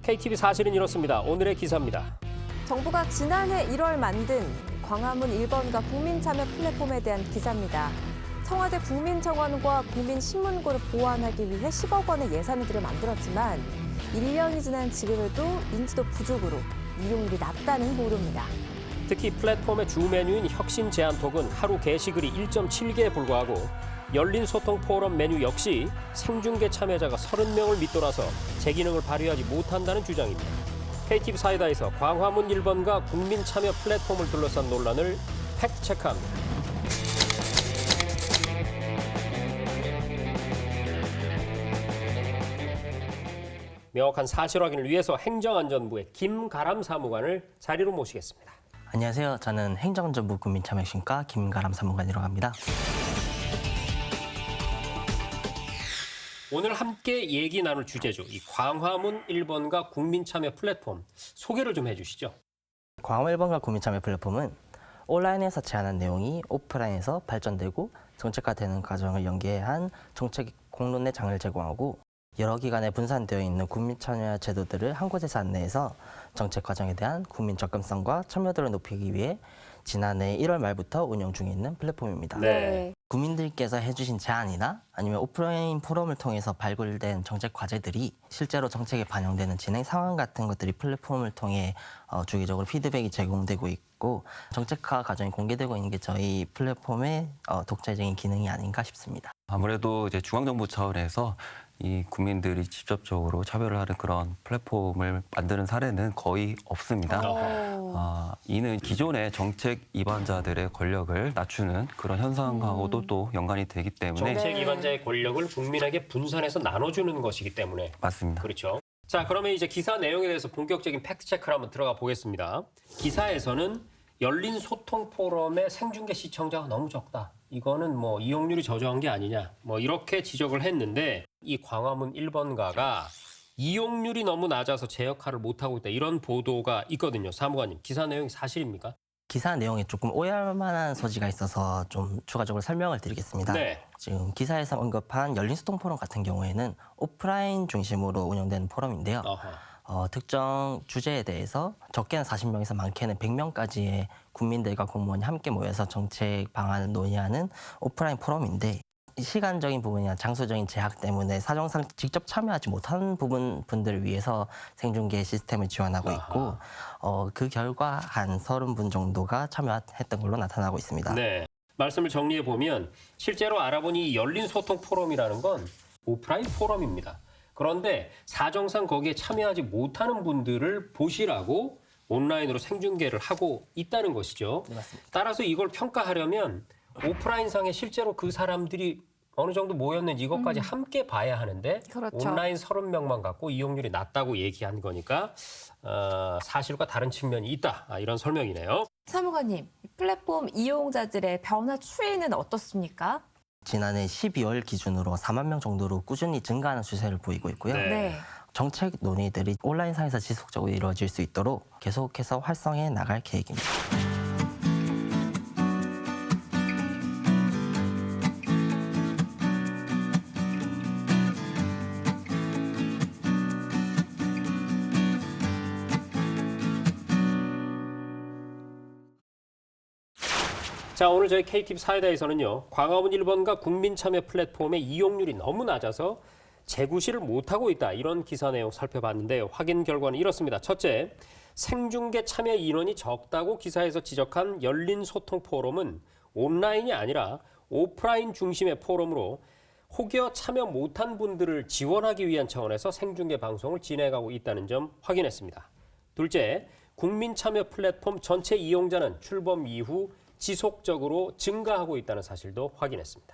KTV 사실은 이렇습니다. 오늘의 기사입니다. 정부가 지난해 1월 만든 광화문 1번가 국민참여 플랫폼에 대한 기사입니다. 청와대 국민정원과 국민신문고를 보완하기 위해 10억 원의 예산을 들여 만들었지만 1년이 지난 지금에도 인지도 부족으로 이용률이 낮다는 보도입니다. 특히 플랫폼의 주 메뉴인 혁신 제안톡은 하루 게시글이 1.7개에 불과하고 열린 소통 포럼 메뉴 역시 생중계 참여자가 30명을 밑돌아서 제 기능을 발휘하지 못한다는 주장입니다. KTV 사이다에서 광화문 1번가 국민 참여 플랫폼을 둘러싼 논란을 팩트체크합니다. 명확한 사실 확인을 위해서 행정안전부의 김가람 사무관을 자리로 모시겠습니다. 안녕하세요. 저는 행정안전부 국민참여심과 김가람 사무관이라고 합니다. 오늘 함께 얘기 나눌 주제죠. 이 광화문 1번가 국민참여 플랫폼 소개를 좀 해주시죠. 광화문 1번가 국민참여 플랫폼은 온라인에서 제안한 내용이 오프라인에서 발전되고 정책화되는 과정을 연계한 정책 공론의 장을 제공하고 여러 기관에 분산되어 있는 국민 참여 제도들을 한 곳에서 안내해서 정책 과정에 대한 국민 접근성과 참여도를 높이기 위해 지난해 1월 말부터 운영 중에 있는 플랫폼입니다. 네. 국민들께서 해주신 제안이나 아니면 오프라인 포럼을 통해서 발굴된 정책 과제들이 실제로 정책에 반영되는 진행 상황 같은 것들이 플랫폼을 통해 주기적으로 피드백이 제공되고 있고 정책화 과정이 공개되고 있는 게 저희 플랫폼의 독자적인 기능이 아닌가 싶습니다. 아무래도 이제 중앙정부 차원에서 이 국민들이 직접적으로 참여를 하는 그런 플랫폼을 만드는 사례는 거의 없습니다. 이는 기존의 정책 위반자들의 권력을 낮추는 그런 현상하고도 또 연관이 되기 때문에 정책 위반자의 권력을 국민에게 분산해서 나눠주는 것이기 때문에 맞습니다. 그렇죠. 자, 그러면 이제 기사 내용에 대해서 본격적인 팩트 체크를 한번 들어가 보겠습니다. 기사에서는 열린 소통 포럼의 생중계 시청자가 너무 적다. 이거는 뭐 이용률이 저조한 게 아니냐. 뭐 이렇게 지적을 했는데 이 광화문 1번가가 이용률이 너무 낮아서 제 역할을 못하고 있다. 이런 보도가 있거든요. 사무관님, 기사 내용이 사실입니까? 기사 내용에 조금 오해할 만한 소지가 있어서 좀 추가적으로 설명을 드리겠습니다. 네. 지금 기사에서 언급한 열린 소통 포럼 같은 경우에는 오프라인 중심으로 운영되는 포럼인데요. 특정 주제에 대해서 적게는 40명에서 많게는 100명까지의 국민들과 공무원이 함께 모여서 정책 방안을 논의하는 오프라인 포럼인데 시간적인 부분이나 장소적인 제약 때문에 사정상 직접 참여하지 못한 분들을 위해서 생중계 시스템을 지원하고 있고 그 결과 한 30분 정도가 참여했던 걸로 나타나고 있습니다. 네. 말씀을 정리해 보면 실제로 알아보니 열린 소통 포럼이라는 건 오프라인 포럼입니다. 그런데 사정상 거기에 참여하지 못하는 분들을 보시라고 온라인으로 생중계를 하고 있다는 것이죠. 네, 맞습니다. 따라서 이걸 평가하려면 오프라인상에 실제로 그 사람들이 어느 정도 모였는지 이것까지 함께 봐야 하는데 그렇죠. 온라인 30명만 갖고 이용률이 낮다고 얘기한 거니까 사실과 다른 측면이 있다. 이런 설명이네요. 사무관님, 플랫폼 이용자들의 변화 추이는 어떻습니까? 지난해 12월 기준으로 4만 명 정도로 꾸준히 증가하는 추세를 보이고 있고요. 네. 정책 논의들이 온라인상에서 지속적으로 이루어질 수 있도록 계속해서 활성해 나갈 계획입니다. 자, 오늘 저희 KTV 사이다에서는요. 광화문 1번가 국민참여 플랫폼의 이용률이 너무 낮아서 재구시를 못하고 있다. 이런 기사 내용 살펴봤는데요. 확인 결과는 이렇습니다. 첫째, 생중계 참여 인원이 적다고 기사에서 지적한 열린 소통 포럼은 온라인이 아니라 오프라인 중심의 포럼으로 혹여 참여 못한 분들을 지원하기 위한 차원에서 생중계 방송을 진행하고 있다는 점 확인했습니다. 둘째, 국민 참여 플랫폼 전체 이용자는 출범 이후 지속적으로 증가하고 있다는 사실도 확인했습니다.